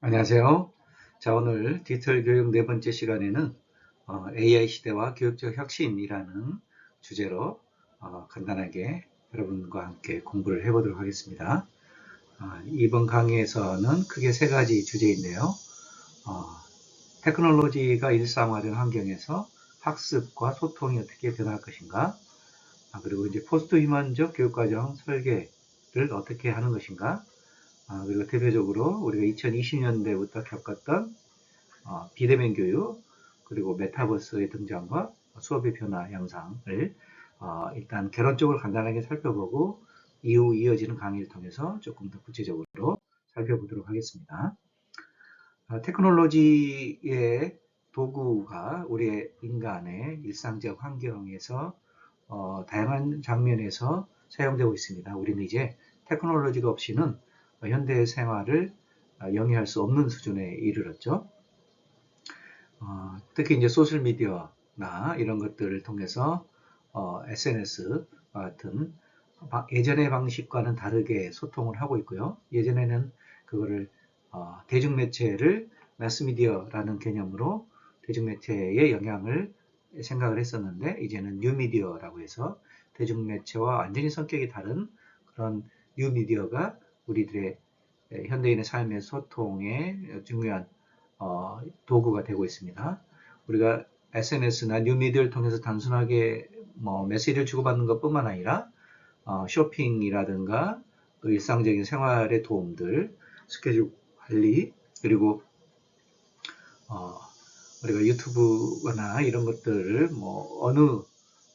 안녕하세요. 자, 오늘 디지털 교육 네 번째 시간에는 AI 시대와 교육적 혁신이라는 주제로 간단하게 여러분과 함께 공부를 해보도록 하겠습니다. 이번 강의에서는 크게 세 가지 주제인데요. 어, 테크놀로지가 일상화된 환경에서 학습과 소통이 어떻게 변할 것인가, 그리고 이제 포스트 휴먼적 교육과정 설계를 어떻게 하는 것인가, 그리고 대표적으로 우리가 2020년대부터 겪었던 비대면 교육, 그리고 메타버스의 등장과 수업의 변화 양상을 일단 개론적으로 간단하게 살펴보고 이후 이어지는 강의를 통해서 조금 더 구체적으로 살펴보도록 하겠습니다. 테크놀로지의 도구가 우리 인간의 일상적 환경에서 다양한 장면에서 사용되고 있습니다. 우리는 이제 테크놀로지가 없이는 현대 생활을 영위할 수 없는 수준에 이르렀죠. 특히 이제 소셜 미디어나 이런 것들을 통해서 SNS 같은 예전의 방식과는 다르게 소통을 하고 있고요. 예전에는 그거를 대중매체를 매스미디어라는 개념으로 대중매체의 영향을 생각을 했었는데, 이제는 뉴미디어라고 해서 대중매체와 완전히 성격이 다른 그런 뉴미디어가 우리들의 현대인의 삶의 소통에 중요한 도구가 되고 있습니다. 우리가 SNS나 뉴미디어를 통해서 단순하게 메시지를 주고받는 것뿐만 아니라 쇼핑이라든가 또 일상적인 생활의 도움들, 스케줄 관리, 그리고 어, 우리가 유튜브나 이런 것들을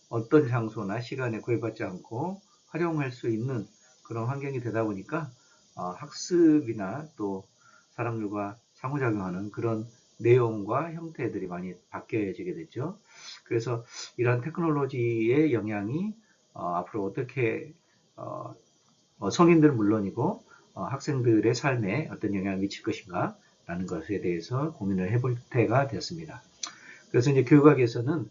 어떤 장소나 시간에 구애받지 않고 활용할 수 있는 그런 환경이 되다 보니까 학습이나 또 사람들과 상호작용하는 그런 내용과 형태들이 많이 바뀌어지게 됐죠. 그래서 이러한 테크놀로지의 영향이 앞으로 어떻게 성인들은 물론이고 학생들의 삶에 어떤 영향을 미칠 것인가 라는 것에 대해서 고민을 해볼 때가 되었습니다. 그래서 이제 교육학에서는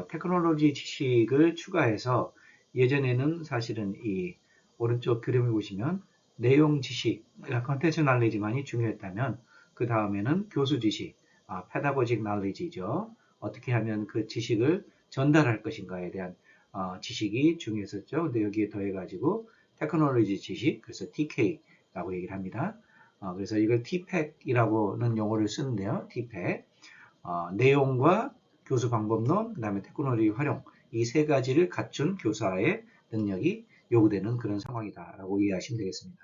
테크놀로지 지식을 추가해서 예전에는 사실은 이 오른쪽 그림을 보시면 내용 지식, 컨텐츠 날리지만이 중요했다면 그 다음에는 교수 지식, 페다고직 날리지죠. 어떻게 하면 그 지식을 전달할 것인가에 대한 지식이 중요했었죠. 근데 여기에 더해가지고 테크놀로지 지식, 그래서 TK라고 얘기를 합니다. 그래서 이걸 TPEC이라고는 용어를 쓰는데요. TPEC. 내용과 교수 방법론, 그 다음에 테크놀로지 활용, 이 세 가지를 갖춘 교사의 능력이 요구되는 그런 상황이다라고 이해하시면 되겠습니다.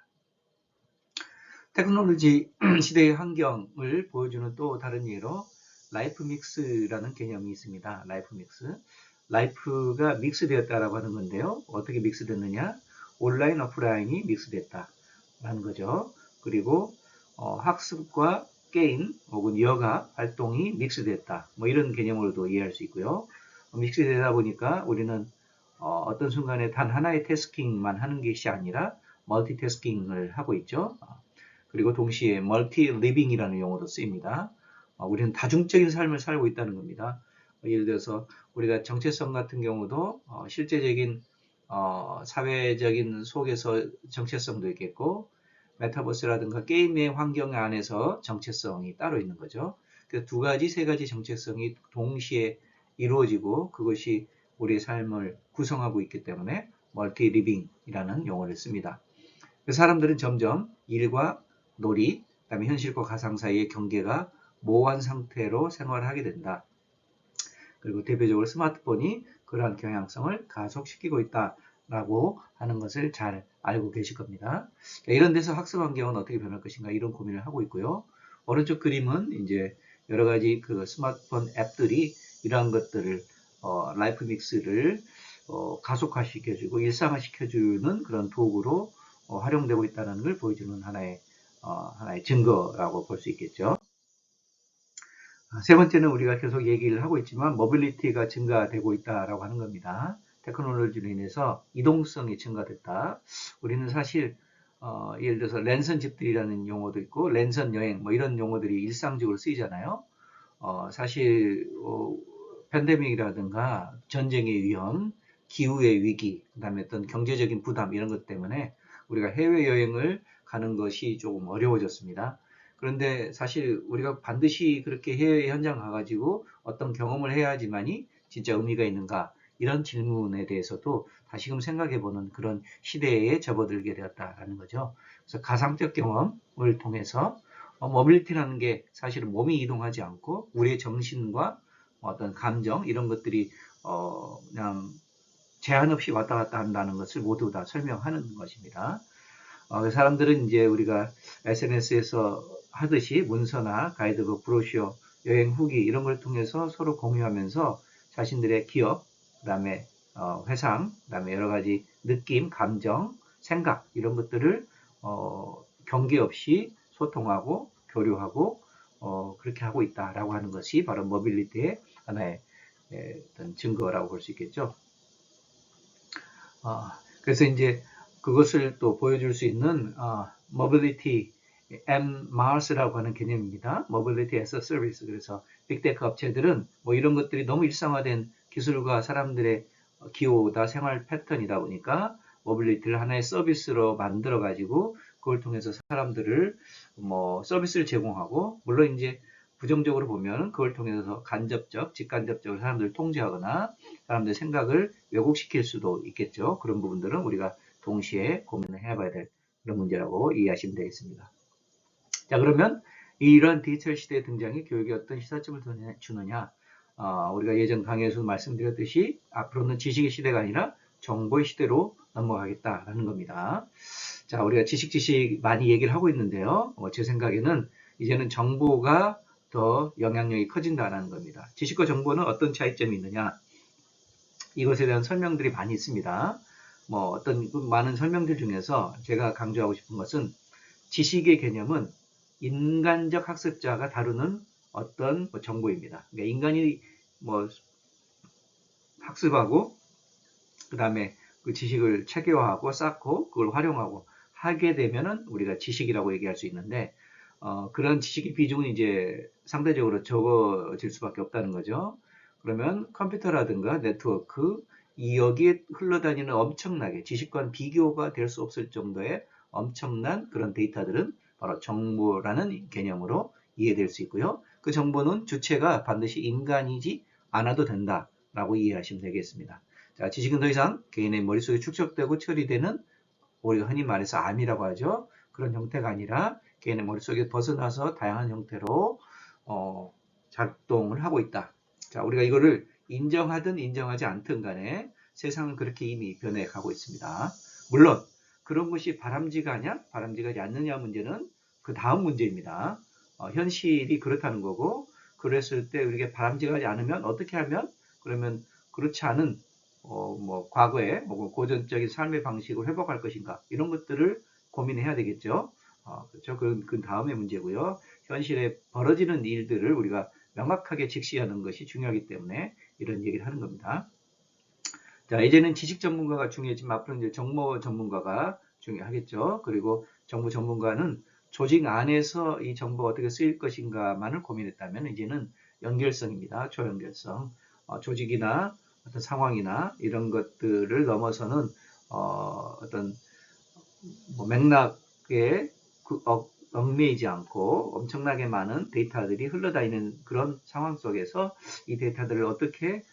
테크놀로지 시대의 환경을 보여주는 또 다른 예로 라이프 믹스라는 개념이 있습니다. 라이프 믹스. 라이프가 믹스되었다라고 하는 건데요. 어떻게 믹스됐느냐? 온라인, 오프라인이 믹스됐다라는 거죠. 그리고 학습과 게임 혹은 여가 활동이 믹스됐다. 이런 개념으로도 이해할 수 있고요. 믹스되다 보니까 우리는 어떤 순간에 단 하나의 태스킹만 하는 것이 아니라 멀티태스킹을 하고 있죠. 그리고 동시에 멀티 리빙이라는 용어도 쓰입니다. 우리는 다중적인 삶을 살고 있다는 겁니다. 예를 들어서 우리가 정체성 같은 경우도 실제적인 사회적인 속에서 정체성도 있겠고, 메타버스라든가 게임의 환경 안에서 정체성이 따로 있는 거죠. 그래서 두 가지, 세 가지 정체성이 동시에 이루어지고 그것이 우리의 삶을 구성하고 있기 때문에 멀티 리빙이라는 용어를 씁니다. 사람들은 점점 일과 놀이, 그다음에 현실과 가상 사이의 경계가 모호한 상태로 생활을 하게 된다. 그리고 대표적으로 스마트폰이 그러한 경향성을 가속시키고 있다라고 하는 것을 잘 알고 계실 겁니다. 이런 데서 학습 환경은 어떻게 변할 것인가 이런 고민을 하고 있고요. 오른쪽 그림은 이제 여러 가지 그 스마트폰 앱들이 이러한 것들을 라이프 믹스를 가속화시켜주고 일상화시켜주는 그런 도구로 활용되고 있다는 걸 보여주는 하나의 증거라고 볼 수 있겠죠. 세 번째는 우리가 계속 얘기를 하고 있지만 모빌리티가 증가되고 있다라고 하는 겁니다. 테크놀로지로 인해서 이동성이 증가됐다. 우리는 사실 예를 들어서 랜선 집들이라는 용어도 있고 랜선 여행 이런 용어들이 일상적으로 쓰이잖아요. 사실 팬데믹이라든가 전쟁의 위험, 기후의 위기, 그다음에 어떤 경제적인 부담 이런 것 때문에 우리가 해외여행을 가는 것이 조금 어려워졌습니다. 그런데 사실 우리가 반드시 그렇게 해외 현장 가가지고 어떤 경험을 해야지만이 진짜 의미가 있는가? 이런 질문에 대해서도 다시금 생각해보는 그런 시대에 접어들게 되었다라는 거죠. 그래서 가상적 경험을 통해서 모빌리티라는 게 사실은 몸이 이동하지 않고 우리의 정신과 어떤 감정 이런 것들이 그냥 제한 없이 왔다 갔다 한다는 것을 모두 다 설명하는 것입니다. 사람들은 이제 우리가 SNS에서 하듯이 문서나 가이드북, 브로셔, 여행 후기 이런 걸 통해서 서로 공유하면서 자신들의 기억, 그다음에 회상, 그다음에 여러 가지 느낌, 감정, 생각 이런 것들을 경계 없이 소통하고 교류하고 그렇게 하고 있다라고 하는 것이 바로 모빌리티의 하나의 어떤 증거라고 볼 수 있겠죠. 그래서 이제 그것을 또 보여줄 수 있는 Mobility and Mars라고 하는 개념입니다. Mobility as a Service. 그래서 빅테크 업체들은 뭐 이런 것들이 너무 일상화된 기술과 사람들의 기호다 생활 패턴이다 보니까 모빌리티를 하나의 서비스로 만들어 가지고 그걸 통해서 사람들을 뭐 서비스를 제공하고 물론 이제 부정적으로 보면 그걸 통해서 간접적, 직간접적으로 사람들을 통제하거나 사람들의 생각을 왜곡시킬 수도 있겠죠. 그런 부분들은 우리가 동시에 고민을 해봐야 될 그런 문제라고 이해하시면 되겠습니다. 자, 그러면 이런 디지털 시대의 등장이 교육에 어떤 시사점을 주느냐? 우리가 예전 강의에서 말씀드렸듯이 앞으로는 지식의 시대가 아니라 정보의 시대로 넘어가겠다라는 겁니다. 자, 우리가 지식 많이 얘기를 하고 있는데요. 제 생각에는 이제는 정보가 더 영향력이 커진다는 겁니다. 지식과 정보는 어떤 차이점이 있느냐? 이것에 대한 설명들이 많이 있습니다. 뭐 어떤 많은 설명들 중에서 제가 강조하고 싶은 것은 지식의 개념은 인간적 학습자가 다루는 어떤 정보입니다. 그러니까 인간이 뭐 학습하고 그 다음에 그 지식을 체계화하고 쌓고 그걸 활용하고 하게 되면은 우리가 지식이라고 얘기할 수 있는데 그런 지식의 비중은 이제 상대적으로 적어질 수밖에 없다는 거죠. 그러면 컴퓨터라든가 네트워크 여기에 흘러다니는 엄청나게 지식과는 비교가 될 수 없을 정도의 엄청난 그런 데이터들은 바로 정보라는 개념으로 이해될 수 있고요. 그 정보는 주체가 반드시 인간이지 않아도 된다라고 이해하시면 되겠습니다. 자, 지식은 더 이상 개인의 머릿속에 축적되고 처리되는 우리가 흔히 말해서 암이라고 하죠. 그런 형태가 아니라 개인의 머릿속에 벗어나서 다양한 형태로 작동을 하고 있다. 자, 우리가 이거를 인정하든 인정하지 않든 간에 세상은 그렇게 이미 변해가고 있습니다. 물론 그런 것이 바람직하냐 바람직하지 않느냐 문제는 그 다음 문제입니다. 현실이 그렇다는 거고 그랬을 때 우리가 바람직하지 않으면 어떻게 하면 그러면 그렇지 않은 뭐 과거의 고전적인 삶의 방식을 회복할 것인가 이런 것들을 고민해야 되겠죠. 그렇죠. 그 다음의 문제고요. 현실에 벌어지는 일들을 우리가 명확하게 직시하는 것이 중요하기 때문에 이런 얘기를 하는 겁니다. 자, 이제는 지식 전문가가 중요해지만 앞으로 이제 정보 전문가가 중요하겠죠. 그리고 정보 전문가는 조직 안에서 이 정보가 어떻게 쓰일 것인가만을 고민했다면 이제는 연결성입니다. 초연결성. 조직이나 어떤 상황이나 이런 것들을 넘어서는 어떤 뭐 맥락에 얽매이지 않고 엄청나게 많은 데이터들이 흘러다니는 그런 상황 속에서 이 데이터들을 어떻게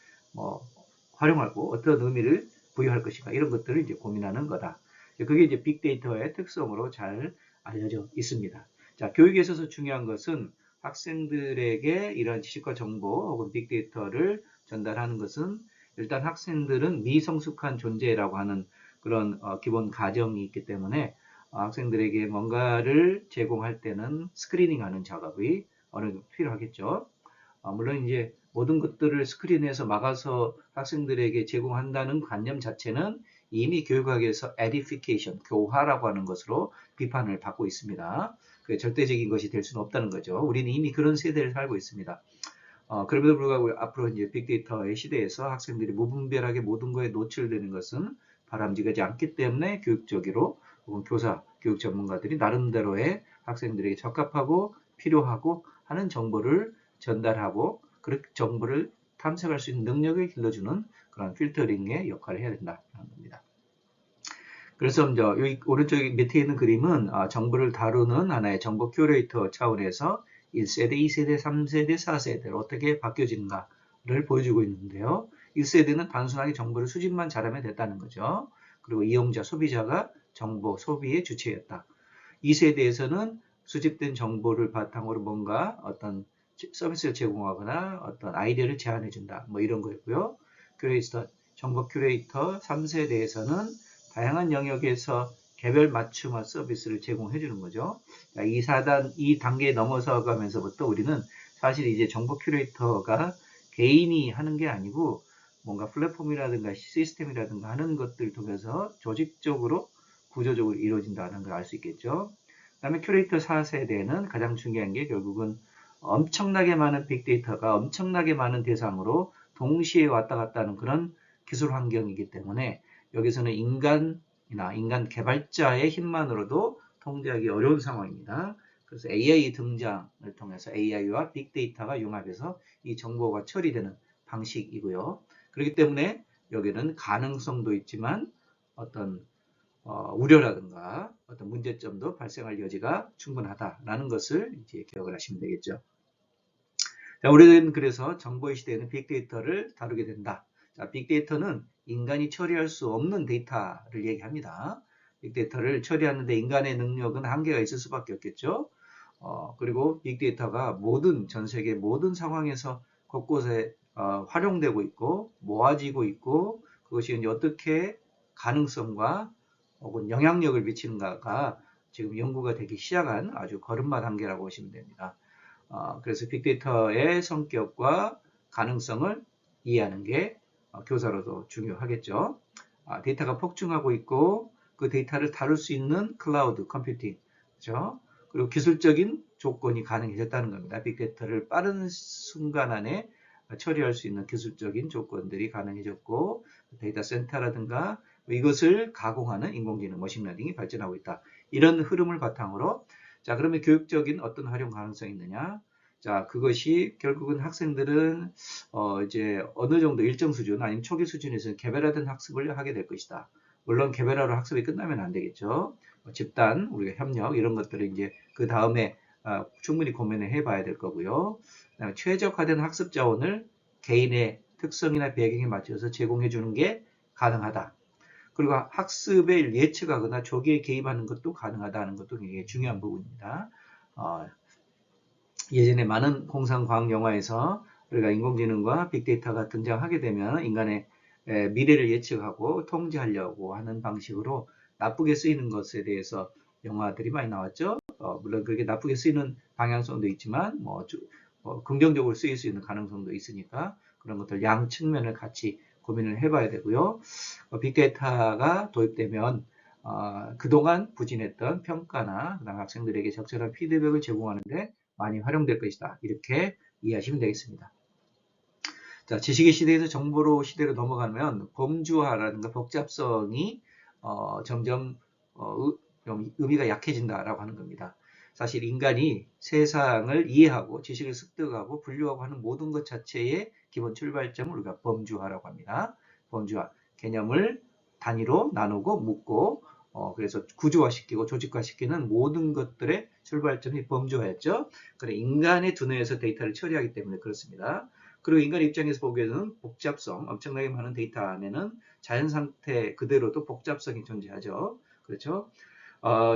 활용하고 어떤 의미를 부여할 것인가 이런 것들을 이제 고민하는 거다. 그게 이제 빅데이터의 특성으로 잘 알려져 있습니다. 자, 교육에 있어서 중요한 것은 학생들에게 이런 지식과 정보 혹은 빅데이터를 전달하는 것은 일단 학생들은 미성숙한 존재라고 하는 그런 기본 가정이 있기 때문에 학생들에게 뭔가를 제공할 때는 스크리닝하는 작업이 어느 정도 필요하겠죠. 물론 이제 모든 것들을 스크린에서 막아서 학생들에게 제공한다는 관념 자체는 이미 교육학에서 edification, 교화라고 하는 것으로 비판을 받고 있습니다. 그게 절대적인 것이 될 수는 없다는 거죠. 우리는 이미 그런 세대를 살고 있습니다. 그럼에도 불구하고 앞으로 이제 빅데이터의 시대에서 학생들이 무분별하게 모든 것에 노출되는 것은 바람직하지 않기 때문에 교육적으로 혹은 교사, 교육 전문가들이 나름대로의 학생들에게 적합하고 필요하고 하는 정보를 전달하고 그 정보를 탐색할 수 있는 능력을 길러주는 그런 필터링의 역할을 해야 된다는 겁니다. 그래서 이제 여기 오른쪽 밑에 있는 그림은 정보를 다루는 하나의 정보 큐레이터 차원에서 1세대, 2세대, 3세대, 4세대로 어떻게 바뀌어지는가를 보여주고 있는데요. 1세대는 단순하게 정보를 수집만 잘하면 됐다는 거죠. 그리고 이용자, 소비자가 정보 소비의 주체였다. 2세대에서는 수집된 정보를 바탕으로 뭔가 어떤 서비스를 제공하거나 어떤 아이디어를 제안해 준다. 뭐 이런 거였고요. 큐레이터, 정보 큐레이터 3세대에서는 다양한 영역에서 개별 맞춤화 서비스를 제공해 주는 거죠. 이 4단, 이 단계에 넘어서 가면서부터 우리는 사실 이제 정보 큐레이터가 개인이 하는 게 아니고 뭔가 플랫폼이라든가 시스템이라든가 하는 것들 통해서 조직적으로 구조적으로 이루어진다는 걸 알 수 있겠죠. 그 다음에 큐레이터 4세대는 가장 중요한 게 결국은 엄청나게 많은 빅데이터가 엄청나게 많은 대상으로 동시에 왔다 갔다 하는 그런 기술 환경이기 때문에 여기서는 인간이나 인간 개발자의 힘만으로도 통제하기 어려운 상황입니다. 그래서 AI 등장을 통해서 AI와 빅데이터가 융합해서 이 정보가 처리되는 방식이고요. 그렇기 때문에 여기는 가능성도 있지만 어떤 우려라든가 어떤 문제점도 발생할 여지가 충분하다라는 것을 이제 기억을 하시면 되겠죠. 자, 우리는 그래서 정보의 시대에는 빅데이터를 다루게 된다. 자, 빅데이터는 인간이 처리할 수 없는 데이터를 얘기합니다. 빅데이터를 처리하는데 인간의 능력은 한계가 있을 수밖에 없겠죠. 그리고 빅데이터가 모든 전 세계 모든 상황에서 곳곳에 활용되고 있고 모아지고 있고 그것이 이제 어떻게 가능성과 혹은 영향력을 미치는가가 지금 연구가 되기 시작한 아주 걸음마 단계라고 보시면 됩니다. 그래서 빅데이터의 성격과 가능성을 이해하는 게 교사로도 중요하겠죠. 데이터가 폭증하고 있고 그 데이터를 다룰 수 있는 클라우드 컴퓨팅, 그렇죠? 그리고 기술적인 조건이 가능해졌다는 겁니다. 빅데이터를 빠른 순간 안에 처리할 수 있는 기술적인 조건들이 가능해졌고 데이터 센터라든가 이것을 가공하는 인공지능 머신러닝이 발전하고 있다. 이런 흐름을 바탕으로 자, 그러면 교육적인 어떤 활용 가능성이 있느냐? 자, 그것이 결국은 학생들은 이제 어느 정도 일정 수준 아니면 초기 수준에서 개별화된 학습을 하게 될 것이다. 물론 개별화로 학습이 끝나면 안 되겠죠. 집단, 우리가 협력 이런 것들을 이제 그 다음에 충분히 고민을 해봐야 될 거고요. 그다음에 최적화된 학습 자원을 개인의 특성이나 배경에 맞춰서 제공해 주는 게 가능하다. 그리고 학습에 예측하거나 조기에 개입하는 것도 가능하다는 것도 굉장히 중요한 부분입니다. 예전에 많은 공상과학 영화에서 우리가 인공지능과 빅데이터가 등장하게 되면 인간의 미래를 예측하고 통제하려고 하는 방식으로 나쁘게 쓰이는 것에 대해서 영화들이 많이 나왔죠. 물론 그렇게 나쁘게 쓰이는 방향성도 있지만 긍정적으로 쓰일 수 있는 가능성도 있으니까 그런 것들 양 측면을 같이 고민을 해봐야 되고요. 빅데이터가 도입되면 그동안 부진했던 평가나 그다음 학생들에게 적절한 피드백을 제공하는데 많이 활용될 것이다. 이렇게 이해하시면 되겠습니다. 자, 지식의 시대에서 정보로 시대로 넘어가면 범주화라든가 복잡성이 점점 좀 의미가 약해진다라고 하는 겁니다. 사실 인간이 세상을 이해하고 지식을 습득하고 분류하고 하는 모든 것 자체의 기본 출발점을 우리가 범주화라고 합니다. 범주화, 개념을 단위로 나누고 묶고 그래서 구조화시키고 조직화시키는 모든 것들의 출발점이 범주화였죠. 그래 인간의 두뇌에서 데이터를 처리하기 때문에 그렇습니다. 그리고 인간의 입장에서 보기에는 복잡성, 엄청나게 많은 데이터 안에는 자연 상태 그대로도 복잡성이 존재하죠. 그렇죠?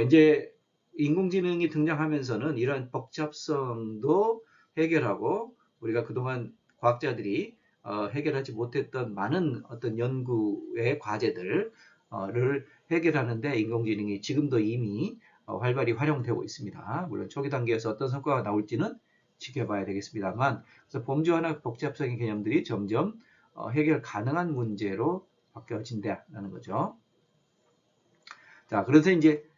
이제 인공지능이 등장하면서는 이런 복잡성도 해결하고 우리가 그동안 과학자들이 해결하지 못했던 많은 어떤 연구의 과제들을 해결하는데 인공지능이 지금도 이미 활발히 활용되고 있습니다. 물론 초기 단계에서 어떤 성과가 나올지는 지켜봐야 되겠습니다만 그래서 범주화나 복잡성의 개념들이 점점 해결 가능한 문제로 바뀌어진다는 거죠. 자, 그래서 이제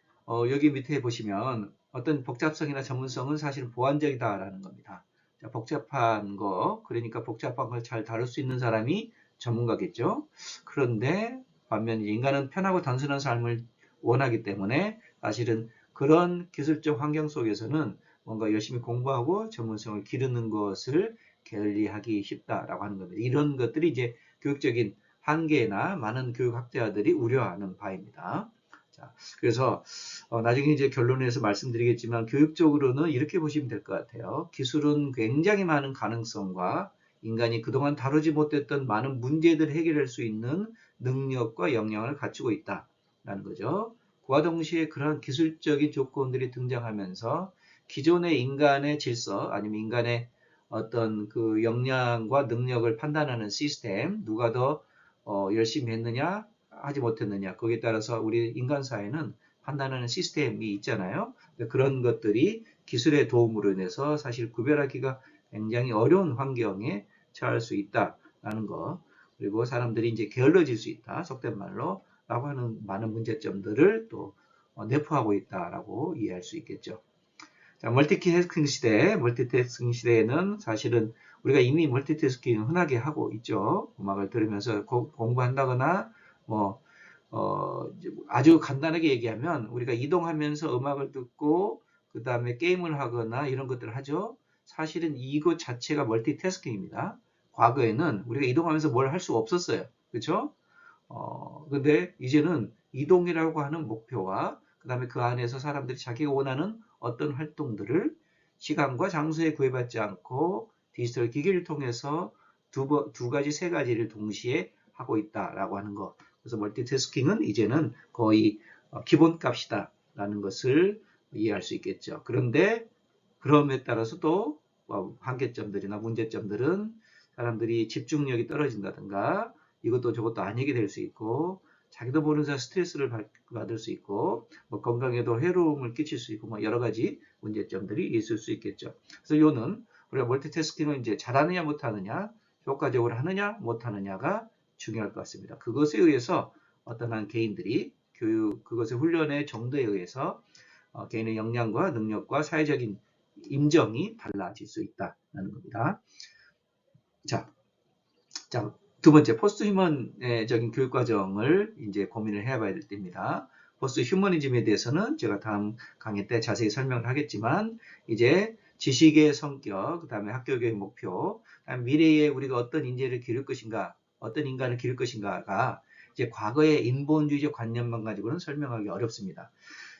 여기 밑에 보시면 어떤 복잡성이나 전문성은 사실 보완적이다라는 겁니다. 자, 복잡한 거, 그러니까 복잡한 걸 잘 다룰 수 있는 사람이 전문가겠죠. 그런데 반면 인간은 편하고 단순한 삶을 원하기 때문에 사실은 그런 기술적 환경 속에서는 뭔가 열심히 공부하고 전문성을 기르는 것을 게을리하기 쉽다라고 하는 겁니다. 이런 것들이 이제 교육적인 한계나 많은 교육학자들이 우려하는 바입니다. 자, 그래서 나중에 이제 결론에서 말씀드리겠지만 교육적으로는 이렇게 보시면 될 것 같아요. 기술은 굉장히 많은 가능성과 인간이 그동안 다루지 못했던 많은 문제들을 해결할 수 있는 능력과 역량을 갖추고 있다라는 거죠. 그와 동시에 그러한 기술적인 조건들이 등장하면서 기존의 인간의 질서 아니면 인간의 어떤 그 역량과 능력을 판단하는 시스템, 누가 더 열심히 했느냐, 하지 못했느냐, 거기에 따라서 우리 인간 사회는 판단하는 시스템이 있잖아요. 그런 것들이 기술의 도움으로 인해서 사실 구별하기가 굉장히 어려운 환경에 처할 수 있다라는 거. 그리고 사람들이 이제 게을러질 수 있다. 속된 말로 라고 하는 많은 문제점들을 또 내포하고 있다라고 이해할 수 있겠죠. 자, 멀티태스킹 시대에는 사실은 우리가 이미 멀티태스킹 흔하게 하고 있죠. 음악을 들으면서 공부한다거나 뭐 아주 간단하게 얘기하면 우리가 이동하면서 음악을 듣고 그 다음에 게임을 하거나 이런 것들을 하죠. 사실은 이것 자체가 멀티태스킹입니다. 과거에는 우리가 이동하면서 뭘 할 수가 없었어요. 그렇죠? 근데 이제는 이동이라고 하는 목표와 그 다음에 그 안에서 사람들이 자기가 원하는 어떤 활동들을 시간과 장소에 구애받지 않고 디지털 기기를 통해서 두 가지, 세 가지를 동시에 하고 있다라고 하는 것. 그래서 멀티태스킹은 이제는 거의 기본값이다라는 것을 이해할 수 있겠죠. 그런데 그럼에 따라서 또 한계점들이나 문제점들은 사람들이 집중력이 떨어진다든가 이것도 저것도 안 얘기 될 수 있고 자기도 모르는 스트레스를 받을 수 있고 뭐 건강에도 해로움을 끼칠 수 있고 뭐 여러 가지 문제점들이 있을 수 있겠죠. 그래서 요는 우리가 멀티태스킹을 이제 잘하느냐 못하느냐 효과적으로 하느냐 못하느냐가 중요할 것 같습니다. 그것에 의해서 어떤 한 개인들이 그것의 훈련의 정도에 의해서 개인의 역량과 능력과 사회적인 인정이 달라질 수 있다는 겁니다. 자, 두 번째, 포스트 휴먼적인 교육 과정을 이제 고민을 해봐야 될 때입니다. 포스트 휴머니즘에 대해서는 제가 다음 강의 때 자세히 설명을 하겠지만, 이제 지식의 성격, 그 다음에 학교 교육 목표, 그다음에 미래에 우리가 어떤 인재를 기를 것인가, 어떤 인간을 기를 것인가가 이제 과거의 인본주의적 관념만 가지고는 설명하기 어렵습니다.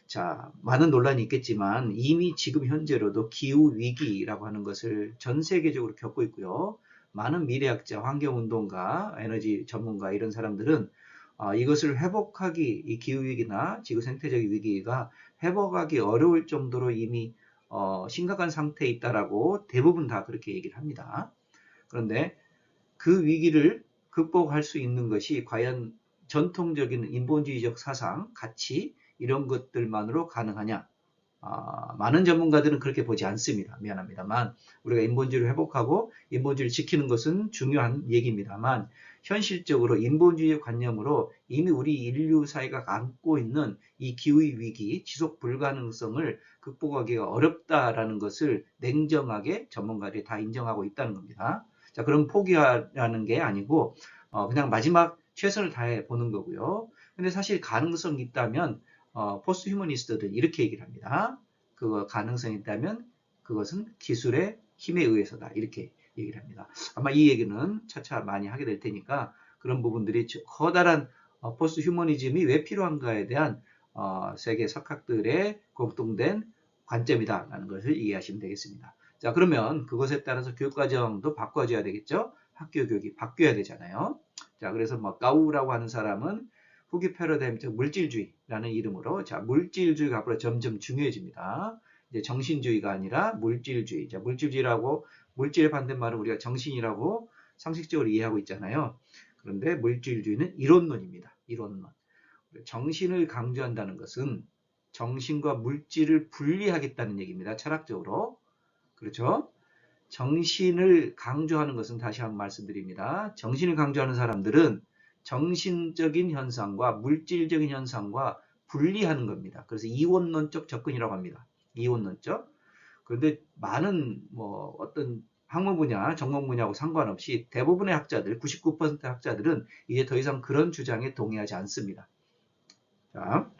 자, 많은 논란이 있겠지만 이미 지금 현재로도 기후 위기라고 하는 것을 전 세계적으로 겪고 있고요. 많은 미래학자, 환경운동가, 에너지 전문가 이런 사람들은 이것을 회복하기, 이 기후위기나 지구 생태적 위기가 회복하기 어려울 정도로 이미 심각한 상태에 있다라고 대부분 다 그렇게 얘기를 합니다. 그런데 그 위기를 극복할 수 있는 것이 과연 전통적인 인본주의적 사상, 가치 이런 것들만으로 가능하냐? 많은 전문가들은 그렇게 보지 않습니다. 미안합니다만 우리가 인본주의를 회복하고 인본주의를 지키는 것은 중요한 얘기입니다만 현실적으로 인본주의 관념으로 이미 우리 인류 사회가 안고 있는 이 기후의 위기, 지속 불가능성을 극복하기가 어렵다라는 것을 냉정하게 전문가들이 다 인정하고 있다는 겁니다. 자, 그럼 포기하라는 게 아니고 그냥 마지막 최선을 다해 보는 거고요. 근데 사실 가능성이 있다면 포스트 휴머니스트들은 이렇게 얘기를 합니다. 그 가능성이 있다면 그것은 기술의 힘에 의해서다. 이렇게 얘기를 합니다. 아마 이 얘기는 차차 많이 하게 될 테니까 그런 부분들이 커다란 포스트 휴머니즘이 왜 필요한가에 대한 세계 석학들의 공통된 관점이다라는 것을 이해하시면 되겠습니다. 자, 그러면 그것에 따라서 교육과정도 바꿔줘야 되겠죠? 학교 교육이 바뀌어야 되잖아요. 자, 그래서 뭐 가우라고 하는 사람은 후기 패러다임, 즉 물질주의라는 이름으로 자, 물질주의가 앞으로 점점 중요해집니다. 이제 정신주의가 아니라 물질주의. 자, 물질주의라고 물질의 반대말은 우리가 정신이라고 상식적으로 이해하고 있잖아요. 그런데 물질주의는 이론론입니다. 이론론. 정신을 강조한다는 것은 정신과 물질을 분리하겠다는 얘기입니다. 철학적으로. 그렇죠? 정신을 강조하는 것은 다시 한번 말씀드립니다. 정신을 강조하는 사람들은 정신적인 현상과 물질적인 현상과 분리하는 겁니다. 그래서 이원론적 접근이라고 합니다. 이원론적. 그런데 많은 뭐 어떤 학문 분야, 전공 분야하고 상관없이 대부분의 학자들, 99% 학자들은 이제 더 이상 그런 주장에 동의하지 않습니다. 자,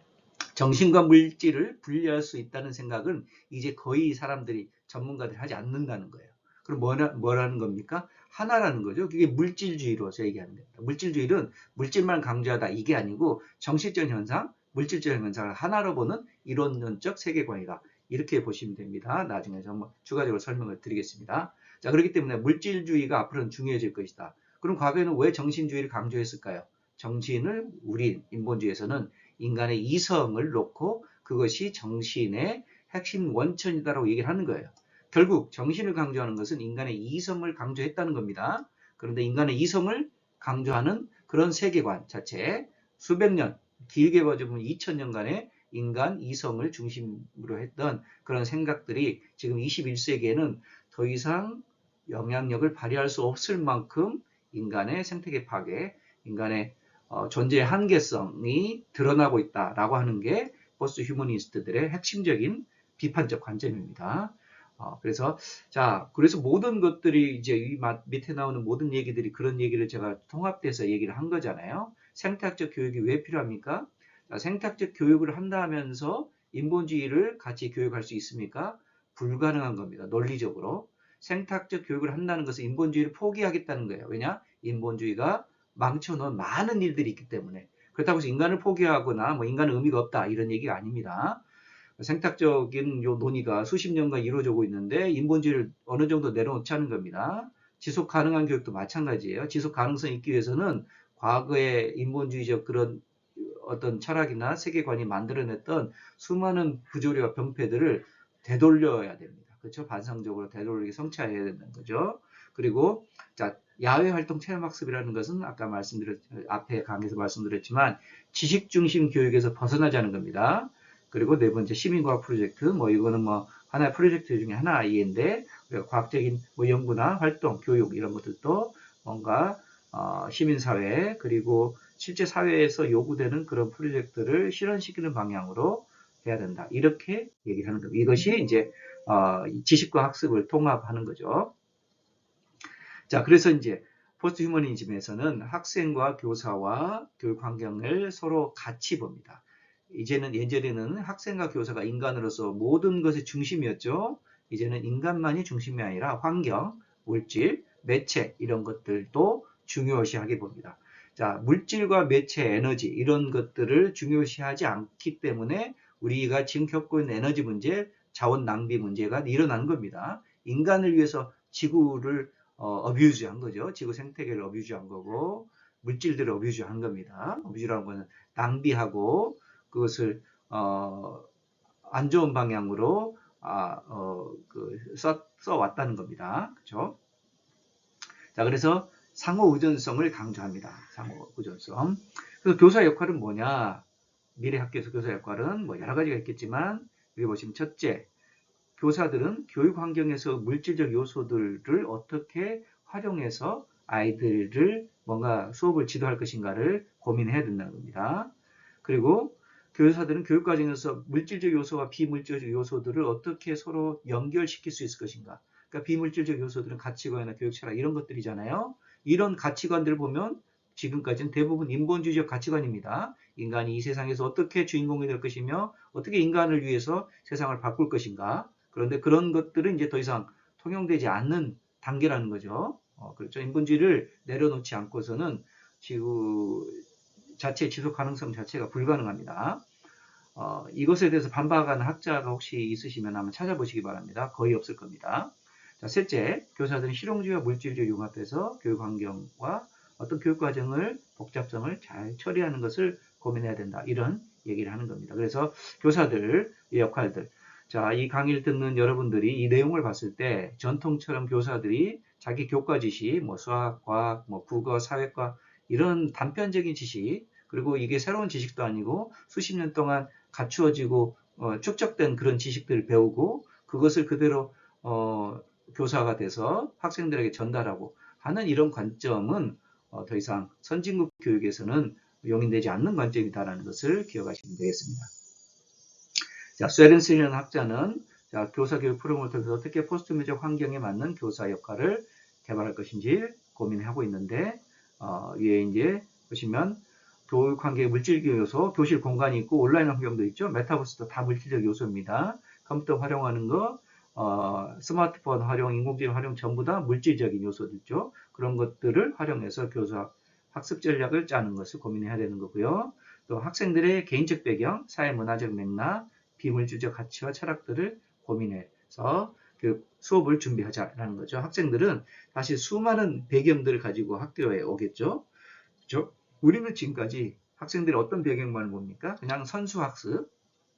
정신과 물질을 분리할 수 있다는 생각은 이제 거의 사람들이 전문가들이 하지 않는다는 거예요. 그럼 뭐라는 겁니까? 하나라는 거죠. 그게 물질주의로 얘기하는 겁니다. 물질주의는 물질만 강조하다 이게 아니고 정신적 현상, 물질적 현상을 하나로 보는 이론론적 세계관이다. 이렇게 보시면 됩니다. 나중에 좀 추가적으로 설명을 드리겠습니다. 자, 그렇기 때문에 물질주의가 앞으로는 중요해질 것이다. 그럼 과거에는 왜 정신주의를 강조했을까요? 정신을 우리 인본주의에서는 인간의 이성을 놓고 그것이 정신의 핵심 원천이다라고 얘기를 하는 거예요. 결국 정신을 강조하는 것은 인간의 이성을 강조했다는 겁니다. 그런데 인간의 이성을 강조하는 그런 세계관 자체 수백 년, 길게 봐주면 2000년간의 인간 이성을 중심으로 했던 그런 생각들이 지금 21세기에는 더 이상 영향력을 발휘할 수 없을 만큼 인간의 생태계 파괴, 인간의 존재의 한계성이 드러나고 있다라고 하는 게 포스트 휴머니스트들의 핵심적인 비판적 관점입니다. 그래서 모든 것들이 이제 이 밑에 나오는 모든 얘기들이 그런 얘기를 제가 통합돼서 얘기를 한 거잖아요. 생태학적 교육이 왜 필요합니까? 생태학적 교육을 한다면서 인본주의를 같이 교육할 수 있습니까? 불가능한 겁니다. 논리적으로. 생태학적 교육을 한다는 것은 인본주의를 포기하겠다는 거예요. 왜냐? 인본주의가 망쳐놓은 많은 일들이 있기 때문에. 그렇다고 해서 인간을 포기하거나 뭐 인간은 의미가 없다 이런 얘기가 아닙니다. 생태학적인 요 논의가 수십 년간 이루어지고 있는데 인본주의를 어느 정도 내려놓지 않은 겁니다. 지속 가능한 교육도 마찬가지예요. 지속 가능성이 있기 위해서는 과거의 인본주의적 그런 어떤 철학이나 세계관이 만들어냈던 수많은 부조리와 병폐들을 되돌려야 됩니다. 그렇죠? 반성적으로 되돌리기 성찰해야 된다는 거죠. 그리고 자, 야외 활동 체험학습이라는 것은 아까 앞에 강의에서 말씀드렸지만 지식 중심 교육에서 벗어나자는 겁니다. 그리고 네 번째 시민과학 프로젝트, 이거는 하나의 프로젝트 중에 하나인데 과학적인 연구나 활동, 교육 이런 것들도 뭔가 시민사회 그리고 실제 사회에서 요구되는 그런 프로젝트를 실현시키는 방향으로 해야 된다. 이렇게 얘기를 하는 겁니다. 이것이 이제 지식과 학습을 통합하는 거죠. 자, 그래서 이제 포스트 휴머니즘에서는 학생과 교사와 교육 환경을 서로 같이 봅니다. 예전에는 학생과 교사가 인간으로서 모든 것의 중심이었죠. 이제는 인간만이 중심이 아니라 환경, 물질, 매체 이런 것들도 중요시하게 봅니다. 자, 물질과 매체, 에너지 이런 것들을 중요시하지 않기 때문에 우리가 지금 겪고 있는 에너지 문제, 자원 낭비 문제가 일어난 겁니다. 인간을 위해서 지구를 어뷰즈한 거죠. 지구 생태계를 어뷰즈한 거고 물질들을 어뷰즈한 겁니다. 어뷰즈라는 것은 낭비하고 그것을 안 좋은 방향으로 써왔다는 겁니다. 그렇죠? 자, 그래서 상호 의존성을 강조합니다. 상호 의존성. 그래서 교사 역할은 뭐냐? 미래 학교에서 교사 역할은 여러 가지가 있겠지만 여기 보시면 첫째, 교사들은 교육 환경에서 물질적 요소들을 어떻게 활용해서 아이들을 뭔가 수업을 지도할 것인가를 고민해야 된다는 겁니다. 그리고 교사들은 교육 과정에서 물질적 요소와 비물질적 요소들을 어떻게 서로 연결시킬 수 있을 것인가. 그러니까 비물질적 요소들은 가치관이나 교육 철학 이런 것들이잖아요. 이런 가치관들을 보면 지금까지는 대부분 인본주의적 가치관입니다. 인간이 이 세상에서 어떻게 주인공이 될 것이며 어떻게 인간을 위해서 세상을 바꿀 것인가. 그런데 그런 것들은 이제 더 이상 통용되지 않는 단계라는 거죠. 그렇죠. 인본주의를 내려놓지 않고서는 지구 자체 지속 가능성 자체가 불가능합니다. 이것에 대해서 반박하는 학자가 혹시 있으시면 한번 찾아보시기 바랍니다. 거의 없을 겁니다. 자, 셋째, 교사들은 실용주의와 물질주의 융합해서 교육 환경과 어떤 교육 과정을 복잡성을 잘 처리하는 것을 고민해야 된다. 이런 얘기를 하는 겁니다. 그래서 교사들의 역할들. 자, 이 강의를 듣는 여러분들이 이 내용을 봤을 때 전통처럼 교사들이 자기 교과 지식, 수학, 과학, 국어, 사회과 이런 단편적인 지식 그리고 이게 새로운 지식도 아니고 수십 년 동안 갖추어지고 축적된 그런 지식들을 배우고 그것을 그대로 교사가 돼서 학생들에게 전달하고 하는 이런 관점은 더 이상 선진국 교육에서는 용인되지 않는 관점이다라는 것을 기억하시면 되겠습니다. 자, 쇠렌스라는 학자는 교사 교육 프로그램을 통해서 어떻게 포스트미적 환경에 맞는 교사 역할을 개발할 것인지 고민하고 있는데 위에 이제 보시면 교육 환경의 물질적 요소, 교실 공간이 있고 온라인 환경도 있죠. 메타버스도 다 물질적 요소입니다. 컴퓨터 활용하는 거, 스마트폰 활용, 인공지능 활용 전부 다 물질적인 요소들죠. 그런 것들을 활용해서 교사 학습 전략을 짜는 것을 고민해야 되는 거고요. 또 학생들의 개인적 배경, 사회문화적 맥락, 비물질적 가치와 철학들을 고민해서 그 수업을 준비하자라는 거죠. 학생들은 사실 수많은 배경들을 가지고 학교에 오겠죠. 그렇죠? 우리는 지금까지 학생들이 어떤 배경만 봅니까? 그냥 선수학습,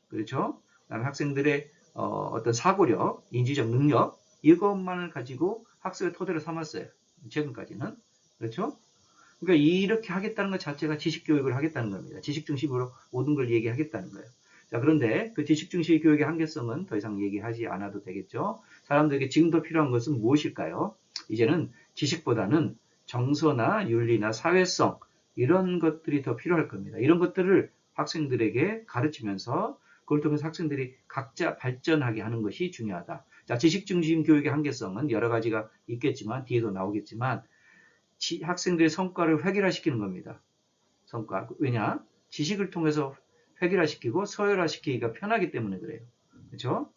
그렇죠? 그다음에 학생들의 어떤 사고력, 인지적 능력 이것만을 가지고 학습의 토대로 삼았어요. 최근까지는. 그렇죠? 그러니까 이렇게 하겠다는 것 자체가 지식교육을 하겠다는 겁니다. 지식 중심으로 모든 걸 얘기하겠다는 거예요. 자, 그런데 그 지식 중심 교육의 한계성은 더 이상 얘기하지 않아도 되겠죠. 사람들에게 지금 더 필요한 것은 무엇일까요? 이제는 지식보다는 정서나 윤리나 사회성 이런 것들이 더 필요할 겁니다. 이런 것들을 학생들에게 가르치면서 그걸 통해서 학생들이 각자 발전하게 하는 것이 중요하다. 자, 지식 중심 교육의 한계성은 여러 가지가 있겠지만 뒤에도 나오겠지만 학생들의 성과를 획일화시키는 겁니다. 성과. 왜냐? 지식을 통해서 획일화시키고 서열화시키기가 편하기 때문에 그래요. 그렇죠?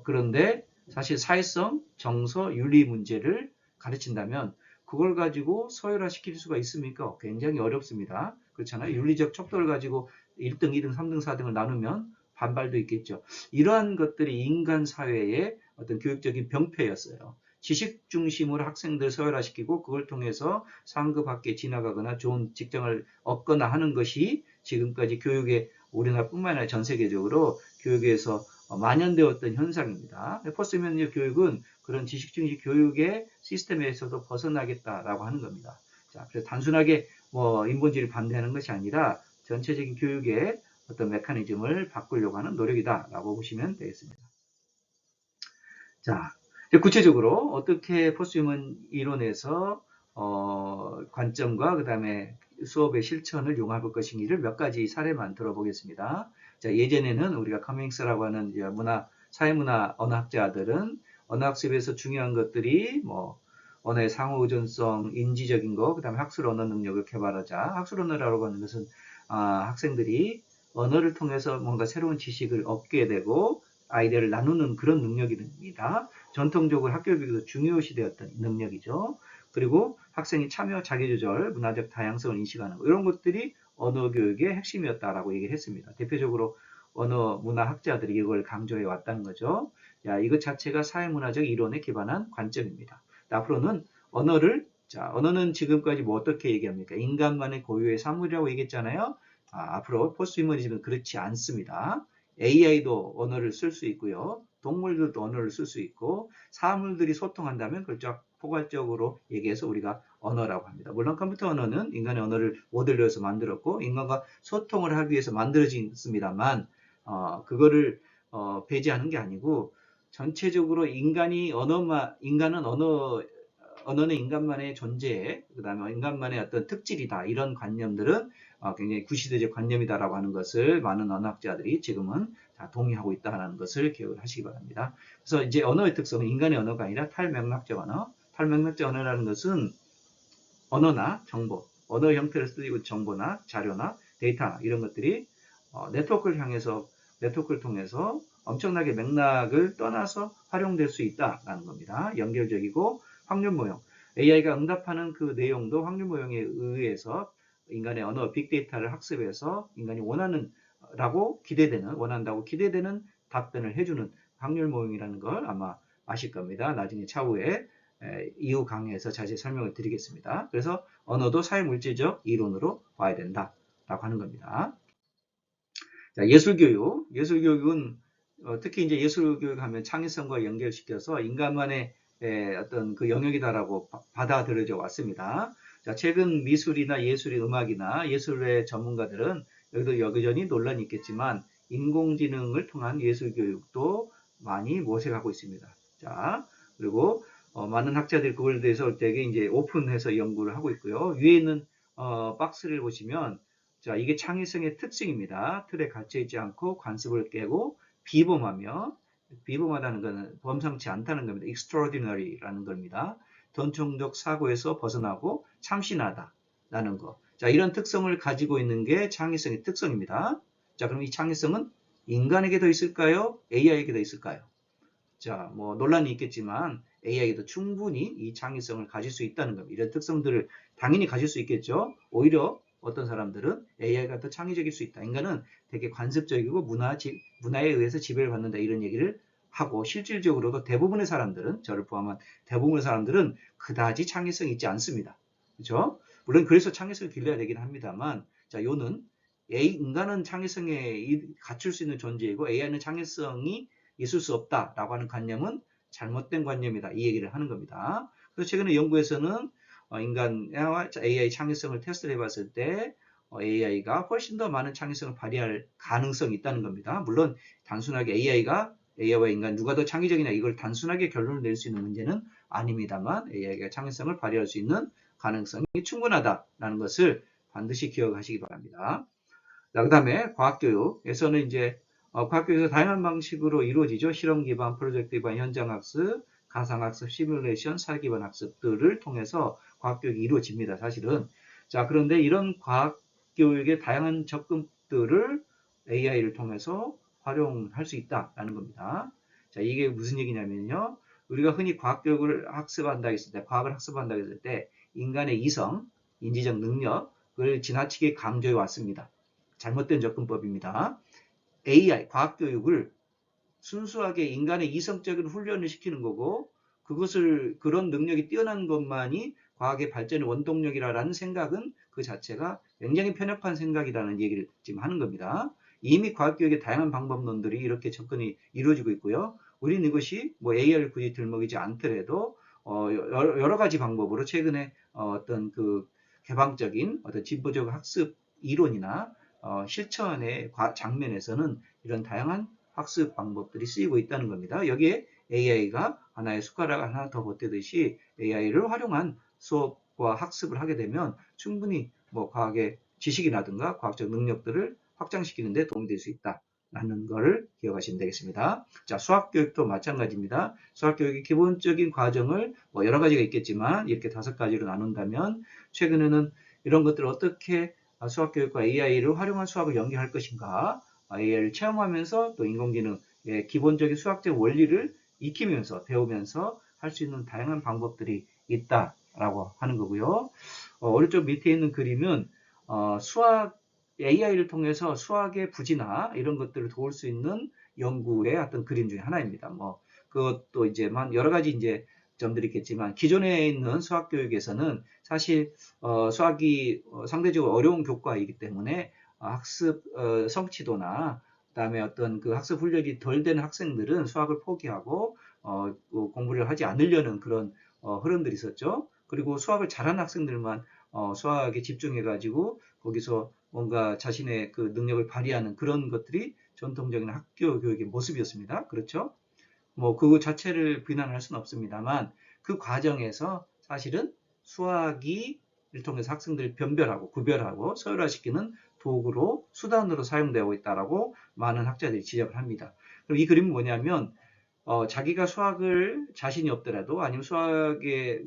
그런데 사실 사회성, 정서, 윤리 문제를 가르친다면 그걸 가지고 서열화시킬 수가 있습니까? 굉장히 어렵습니다. 그렇잖아요. 윤리적 척도를 가지고 1등, 2등, 3등, 4등을 나누면 반발도 있겠죠. 이러한 것들이 인간 사회의 어떤 교육적인 병폐였어요. 지식 중심으로 학생들 서열화시키고 그걸 통해서 상급 학교에 지나가거나 좋은 직장을 얻거나 하는 것이 지금까지 교육에 우리나라뿐만 아니라 전 세계적으로 교육에서 만연되었던 현상입니다. 포스트미ले니얼 교육은 그런 지식 중심 교육의 시스템에서도 벗어나겠다라고 하는 겁니다. 자, 그래서 단순하게 뭐 인본주의를 반대하는 것이 아니라 전체적인 교육의 어떤 메커니즘을 바꾸려고 하는 노력이다라고 보시면 되겠습니다. 자, 구체적으로 어떻게 포스트휴먼 이론에서 관점과 그 다음에 수업의 실천을 융합할 것인지를 몇 가지 사례만 들어보겠습니다. 자, 예전에는 우리가 커밍스라고 하는 사회문화 언어학자들은 언어학습에서 중요한 것들이 뭐 언어의 상호의존성, 인지적인 거, 그 다음에 학술 언어 능력을 개발하자. 학술 언어라고 하는 것은 학생들이 언어를 통해서 뭔가 새로운 지식을 얻게 되고 아이디어를 나누는 그런 능력입니다. 전통적으로 학교 교육에서 중요시되었던 능력이죠. 그리고 학생이 참여, 자기조절, 문화적 다양성을 인식하는 것, 이런 것들이 언어 교육의 핵심이었다라고 얘기를 했습니다. 대표적으로 언어 문화학자들이 이걸 강조해 왔다는 거죠. 야, 이것 자체가 사회문화적 이론에 기반한 관점입니다. 앞으로는 언어는 지금까지 뭐 어떻게 얘기합니까? 인간만의 고유의 사물이라고 얘기했잖아요. 앞으로 포스트휴머니즘은 그렇지 않습니다. AI도 언어를 쓸 수 있고요. 동물들도 언어를 쓸 수 있고 사물들이 소통한다면 그걸 포괄적으로 얘기해서 우리가 언어라고 합니다. 물론 컴퓨터 언어는 인간의 언어를 모델로해서 만들었고 인간과 소통을 하기 위해서 만들어졌습니다만 그거를 배제하는 게 아니고 전체적으로 언어는 인간만의 존재, 그 다음에 인간만의 어떤 특질이다. 이런 관념들은 굉장히 구시대적 관념이다라고 하는 것을 많은 언어학자들이 지금은 다 동의하고 있다는 것을 기억을 하시기 바랍니다. 그래서 이제 언어의 특성은 인간의 언어가 아니라 탈맥락적 언어. 탈맥락적 언어라는 것은 언어나 정보, 언어 형태를 쓰고 정보나 자료나 데이터 이런 것들이 네트워크를 통해서 엄청나게 맥락을 떠나서 활용될 수 있다라는 겁니다. 연결적이고 확률 모형. AI가 응답하는 그 내용도 확률 모형에 의해서 인간의 언어, 빅데이터를 학습해서 인간이 원한다고 기대되는 답변을 해주는 확률 모형이라는 걸 아마 아실 겁니다. 나중에 차후에 이후 강의에서 자세히 설명을 드리겠습니다. 그래서 언어도 사회물질적 이론으로 봐야 된다라고 하는 겁니다. 자, 예술교육은 특히 이제 예술교육 하면 창의성과 연결시켜서 인간만의 어떤 그 영역이다라고 받아들여져 왔습니다. 자, 최근 미술이나 예술의 음악이나 예술의 전문가들은 여기도 여기저기 논란이 있겠지만 인공지능을 통한 예술교육도 많이 모색하고 있습니다. 자, 그리고 많은 학자들이 그걸 대해서 되게 이제 오픈해서 연구를 하고 있고요. 위에 있는 박스를 보시면 자, 이게 창의성의 특징입니다. 틀에 갇혀있지 않고 관습을 깨고 비범하다는 것은 범상치 않다는 겁니다. extraordinary라는 겁니다. 전통적 사고에서 벗어나고 참신하다라는 거. 자, 이런 특성을 가지고 있는 게 창의성의 특성입니다. 자, 그럼 이 창의성은 인간에게 더 있을까요? AI에게 더 있을까요? 자, 뭐 논란이 있겠지만 AI도 충분히 이 창의성을 가질 수 있다는 겁니다. 이런 특성들을 당연히 가질 수 있겠죠. 오히려 어떤 사람들은 AI가 더 창의적일 수 있다. 인간은 되게 관습적이고 문화에 의해서 지배를 받는다. 이런 얘기를 하고 실질적으로도 대부분의 사람들은 저를 포함한 대부분의 사람들은 그다지 창의성이 있지 않습니다. 그렇죠? 물론 그래서 창의성을 길러야 되긴 합니다만 자, 요는 인간은 창의성에 갖출 수 있는 존재이고 AI는 창의성이 있을 수 없다라고 하는 관념은 잘못된 관념이다. 이 얘기를 하는 겁니다. 그래서 최근에 연구에서는 인간과 AI 창의성을 테스트를 해봤을 때 AI가 훨씬 더 많은 창의성을 발휘할 가능성이 있다는 겁니다. 물론 단순하게 AI와 인간 누가 더 창의적이냐 이걸 단순하게 결론을 낼 수 있는 문제는 아닙니다만 AI가 창의성을 발휘할 수 있는 가능성이 충분하다라는 것을 반드시 기억하시기 바랍니다. 그 다음에 과학교육에서는 이제 과학교육에서 다양한 방식으로 이루어지죠. 실험 기반, 프로젝트 기반, 현장 학습, 가상 학습, 시뮬레이션, 사회 기반 학습들을 통해서 과학교육이 이루어집니다. 사실은. 자, 그런데 이런 과학교육의 다양한 접근들을 AI를 통해서 활용할 수 있다라는 겁니다. 자, 이게 무슨 얘기냐면요. 우리가 흔히 과학교육을 학습한다 했을 때, 과학을 학습한다 했을 때 인간의 이성, 인지적 능력을 지나치게 강조해 왔습니다. 잘못된 접근법입니다. AI, 과학교육을 순수하게 인간의 이성적인 훈련을 시키는 거고 그런 능력이 뛰어난 것만이 과학의 발전의 원동력이라는 생각은 그 자체가 굉장히 편협한 생각이라는 얘기를 지금 하는 겁니다. 이미 과학교육의 다양한 방법론들이 이렇게 접근이 이루어지고 있고요. 우리는 이것이 뭐 AI를 굳이 들먹이지 않더라도 여러 가지 방법으로 최근에 어떤 그 개방적인 어떤 진보적 학습 이론이나 실천의 장면에서는 이런 다양한 학습 방법들이 쓰이고 있다는 겁니다. 여기에 AI가 하나의 숟가락 하나 더 보태듯이 AI를 활용한 수업과 학습을 하게 되면 충분히 뭐 과학의 지식이라든가 과학적 능력들을 확장시키는 데 도움이 될 수 있다라는 것을 기억하시면 되겠습니다. 자, 수학교육도 마찬가지입니다. 수학교육의 기본적인 과정을 뭐 여러 가지가 있겠지만 이렇게 5가지로 나눈다면 최근에는 이런 것들을 어떻게 수학교육과 AI를 활용한 수학을 연계할 것인가, AI를 체험하면서 또 인공지능의 기본적인 수학적 원리를 익히면서 배우면서 할 수 있는 다양한 방법들이 있다라고 하는 거고요. 오른쪽 밑에 있는 그림은 AI를 통해서 수학의 부지나 이런 것들을 도울 수 있는 연구의 어떤 그림 중에 하나입니다. 뭐 그것도 이제만 여러 가지 이제 점들이 있겠지만 기존에 있는 수학 교육에서는 사실 수학이 상대적으로 어려운 교과이기 때문에 학습 성취도나 그다음에 어떤 그 학습 훈련이 덜 되는 학생들은 수학을 포기하고 공부를 하지 않으려는 그런 흐름들이 있었죠. 그리고 수학을 잘하는 학생들만 수학에 집중해가지고 거기서 뭔가 자신의 그 능력을 발휘하는 그런 것들이 전통적인 학교 교육의 모습이었습니다. 그렇죠? 뭐 그 자체를 비난할 수는 없습니다만 그 과정에서 사실은 수학이 를 통해서 학생들을 변별하고 구별하고 서열화시키는 도구로 수단으로 사용되고 있다라고 많은 학자들이 지적을 합니다. 그럼 이 그림은 뭐냐면 자기가 수학을 자신이 없더라도 아니면 수학에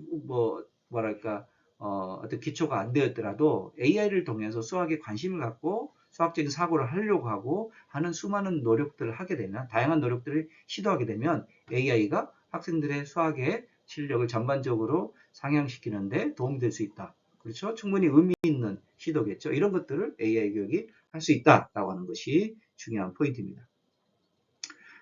뭐랄까 어떤 기초가 안 되었더라도 AI를 통해서 수학에 관심을 갖고 수학적인 사고를 하려고 하고 하는 수많은 노력들을 하게 되면 다양한 노력들을 시도하게 되면 AI가 학생들의 수학의 실력을 전반적으로 상향시키는데 도움이 될 수 있다. 그렇죠? 충분히 의미 있는 시도겠죠. 이런 것들을 AI 교육이 할 수 있다라고 하는 것이 중요한 포인트입니다.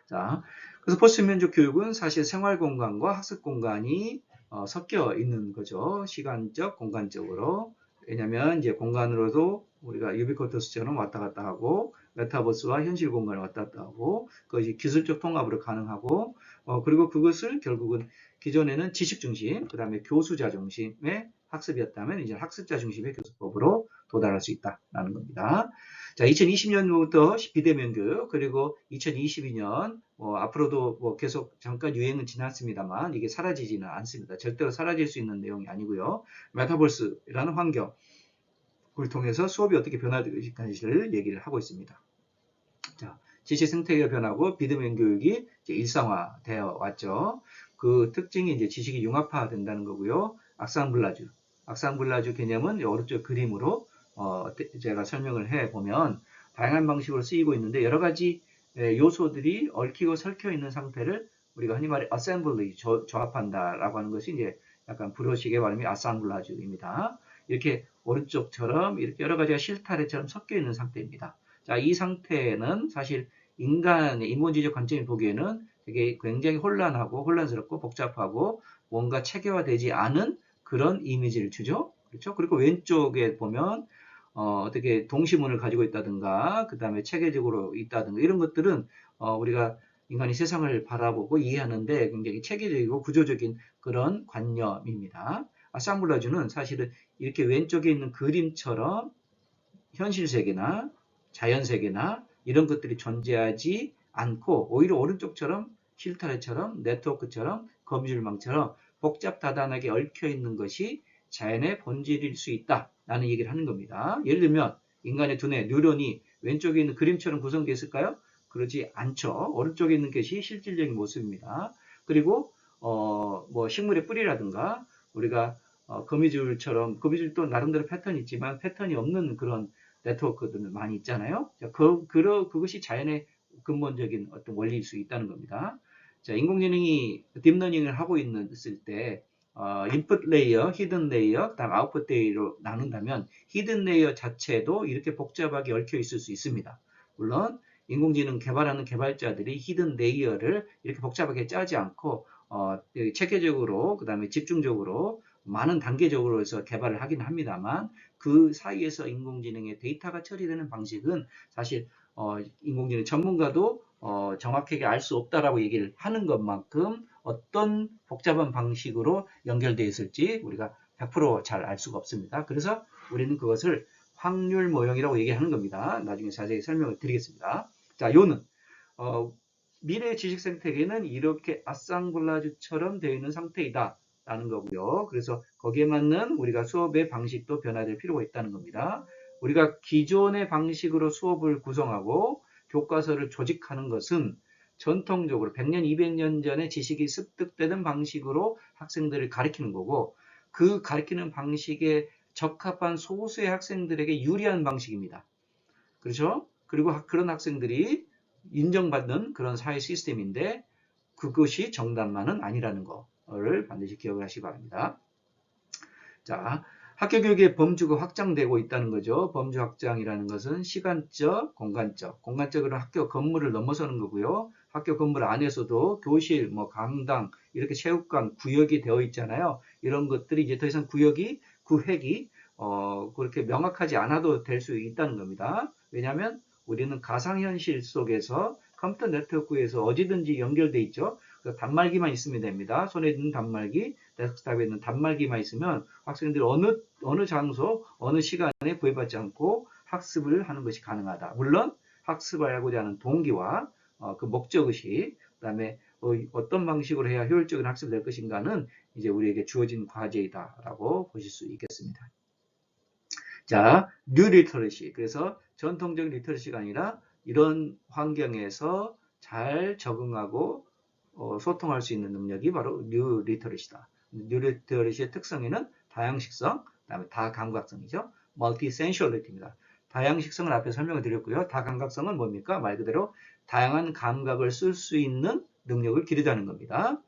자, 그래서 포스트민족 교육은 사실 생활 공간과 학습 공간이 섞여 있는 거죠. 시간적, 공간적으로. 왜냐하면 이제 공간으로도 우리가 유비쿼터스처럼 왔다 갔다 하고 메타버스와 현실 공간을 왔다 갔다 하고 그것이 기술적 통합으로 가능하고 그리고 그것을 결국은 기존에는 지식 중심, 그 다음에 교수자 중심의 학습이었다면 이제 학습자 중심의 교수법으로 도달할 수 있다라는 겁니다. 자, 2020년부터 비대면 교육 그리고 2022년 앞으로도 뭐 계속 잠깐 유행은 지났습니다만 이게 사라지지는 않습니다. 절대로 사라질 수 있는 내용이 아니고요. 메타버스라는 환경을 통해서 수업이 어떻게 변화될 것인지를 얘기를 하고 있습니다. 자, 지식 생태계가 변하고 비대면 교육이 이제 일상화되어 왔죠. 그 특징이 이제 지식이 융합화된다는 거고요. 악상블라주 개념은 오른쪽 그림으로 제가 설명을 해보면 다양한 방식으로 쓰이고 있는데 여러 가지 요소들이 얽히고 설켜 있는 상태를 우리가 흔히 말해 assembly, 조합한다라고 하는 것이 이제 약간 불어식의 발음이 아상블라주입니다. 이렇게 오른쪽처럼 이렇게 여러 가지가 실타래처럼 섞여 있는 상태입니다. 자, 이 상태는 사실 인공지적 관점이 보기에는 되게 굉장히 혼란하고 혼란스럽고 복잡하고 뭔가 체계화되지 않은 그런 이미지를 주죠. 그렇죠? 그리고 왼쪽에 보면 어떻게 동시문을 가지고 있다든가 그 다음에 체계적으로 있다든가 이런 것들은 우리가 인간이 세상을 바라보고 이해하는데 굉장히 체계적이고 구조적인 그런 관념입니다. 아상블라주는 사실은 이렇게 왼쪽에 있는 그림처럼 현실 세계나 자연 세계나 이런 것들이 존재하지 않고 오히려 오른쪽처럼 실타래처럼 네트워크처럼 거미줄망처럼 복잡다단하게 얽혀 있는 것이 자연의 본질일 수 있다라는 얘기를 하는 겁니다. 예를 들면 인간의 두뇌, 뉴런이 왼쪽에 있는 그림처럼 구성되어 있을까요? 그러지 않죠. 오른쪽에 있는 것이 실질적인 모습입니다. 그리고 뭐 식물의 뿌리라든가 우리가 거미줄도 나름대로 패턴이 있지만 패턴이 없는 그런 네트워크들 많이 있잖아요. 자, 그것이 자연의 근본적인 어떤 원리일 수 있다는 겁니다. 자, 인공지능이 딥러닝을 하고 있을 때 인풋 레이어, 히든 레이어, 그다음 아웃풋 레이어로 나눈다면 히든 레이어 자체도 이렇게 복잡하게 얽혀 있을 수 있습니다. 물론 인공지능 개발하는 개발자들이 히든 레이어를 이렇게 복잡하게 짜지 않고 체계적으로 그다음에 집중적으로 많은 단계적으로 해서 개발을 하긴 합니다만 그 사이에서 인공지능의 데이터가 처리되는 방식은 사실 인공지능 전문가도 정확하게 알 수 없다라고 얘기를 하는 것만큼 어떤 복잡한 방식으로 연결되어 있을지 우리가 100% 잘 알 수가 없습니다. 그래서 우리는 그것을 확률 모형이라고 얘기하는 겁니다. 나중에 자세히 설명을 드리겠습니다. 자, 요는 미래 지식 생태계는 이렇게 아상블라주처럼 되어 있는 상태이다 라는 거고요. 그래서 거기에 맞는 우리가 수업의 방식도 변화될 필요가 있다는 겁니다. 우리가 기존의 방식으로 수업을 구성하고 교과서를 조직하는 것은 전통적으로 100년, 200년 전에 지식이 습득되는 방식으로 학생들을 가르치는 거고 그 가르치는 방식에 적합한 소수의 학생들에게 유리한 방식입니다. 그렇죠? 그리고 그런 학생들이 인정받는 그런 사회 시스템인데 그것이 정답만은 아니라는 거를 반드시 기억을 하시기 바랍니다. 자, 학교 교육의 범주가 확장되고 있다는 거죠. 범주 확장이라는 것은 시간적, 공간적으로 학교 건물을 넘어서는 거고요. 학교 건물 안에서도 교실, 뭐 강당, 이렇게 체육관, 구역이 되어 있잖아요. 이런 것들이 이제 더 이상 구획이 그렇게 명확하지 않아도 될 수 있다는 겁니다. 왜냐하면 우리는 가상현실 속에서 컴퓨터 네트워크에서 어디든지 연결돼 있죠. 단말기만 있으면 됩니다. 손에 있는 단말기, 데스크탑에 있는 단말기만 있으면 학생들이 어느 장소, 어느 시간에 구애받지 않고 학습을 하는 것이 가능하다. 물론 학습하고자 하는 동기와 그 목적의식, 그다음에 어떤 방식으로 해야 효율적인 학습이 될 것인가는 이제 우리에게 주어진 과제이다라고 보실 수 있겠습니다. 자, 뉴 리터러시. 그래서 전통적 리터러시가 아니라 이런 환경에서 잘 적응하고 소통할 수 있는 능력이 바로 뉴 리터러시다. 뉴 리터러시의 특성에는 다양식성, 그다음에 다감각성이죠. 멀티센슈얼리티입니다. 다양식성을 앞에 설명을 드렸고요. 다감각성은 뭡니까? 말 그대로 다양한 감각을 쓸 수 있는 능력을 기르자는 겁니다.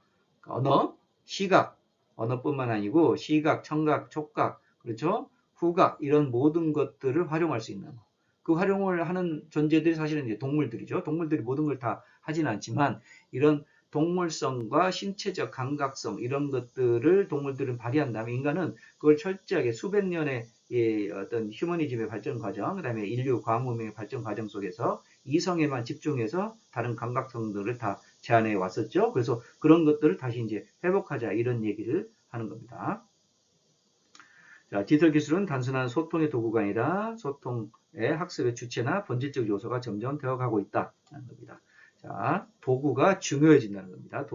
언어, 시각, 언어뿐만 아니고 시각, 청각, 촉각, 그렇죠? 후각 이런 모든 것들을 활용할 수 있는 그 활용을 하는 존재들이 사실은 이제 동물들이죠. 동물들이 모든 걸 다 하지는 않지만 이런 동물성과 신체적 감각성 이런 것들을 동물들은 발휘한다면 인간은 그걸 철저하게 수백 년의 어떤 휴머니즘의 발전 과정, 그다음에 인류 과학 문명의 발전 과정 속에서 이성에만 집중해서 다른 감각성들을 다 제안해 왔었죠. 그래서 그런 것들을 다시 이제 회복하자 이런 얘기를 하는 겁니다. 자, 디지털 기술은 단순한 소통의 도구가 아니라 소통의 학습의 주체나 본질적 요소가 점점 되어가고 있다는 겁니다. 자, 도구가 중요해진다는 겁니다.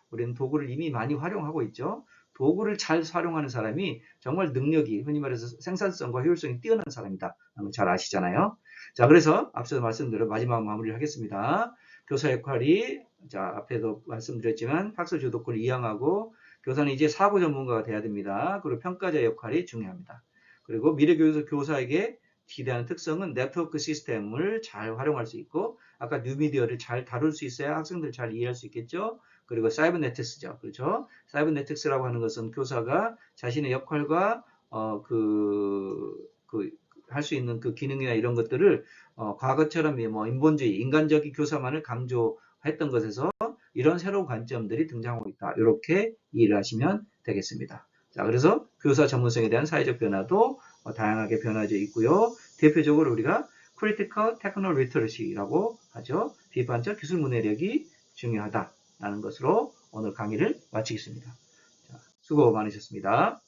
우리는 도구를 이미 많이 활용하고 있죠. 도구를 잘 활용하는 사람이 정말 능력이 흔히 말해서 생산성과 효율성이 뛰어난 사람이다. 잘 아시잖아요. 자, 그래서 앞서 말씀드린 마지막 마무리를 하겠습니다. 교사 역할이 자 앞에도 말씀드렸지만 학습 주도권을 이양하고 교사는 이제 사고 전문가가 돼야 됩니다. 그리고 평가자 역할이 중요합니다. 그리고 미래 교사에게 기대하는 특성은 네트워크 시스템을 잘 활용할 수 있고 아까 뉴미디어를 잘 다룰 수 있어야 학생들 잘 이해할 수 있겠죠. 그리고 사이버네틱스죠. 그렇죠? 사이버네틱스라고 하는 것은 교사가 자신의 역할과 할 수 있는 그 기능이나 이런 것들을 과거처럼 뭐 인본주의, 인간적인 교사만을 강조했던 것에서 이런 새로운 관점들이 등장하고 있다. 이렇게 이해를 하시면 되겠습니다. 자, 그래서 교사 전문성에 대한 사회적 변화도 다양하게 변화되어 있고요. 대표적으로 우리가 critical techno literacy라고 하죠. 비판적 기술 문해력이 중요하다라는 것으로 오늘 강의를 마치겠습니다. 자, 수고 많으셨습니다.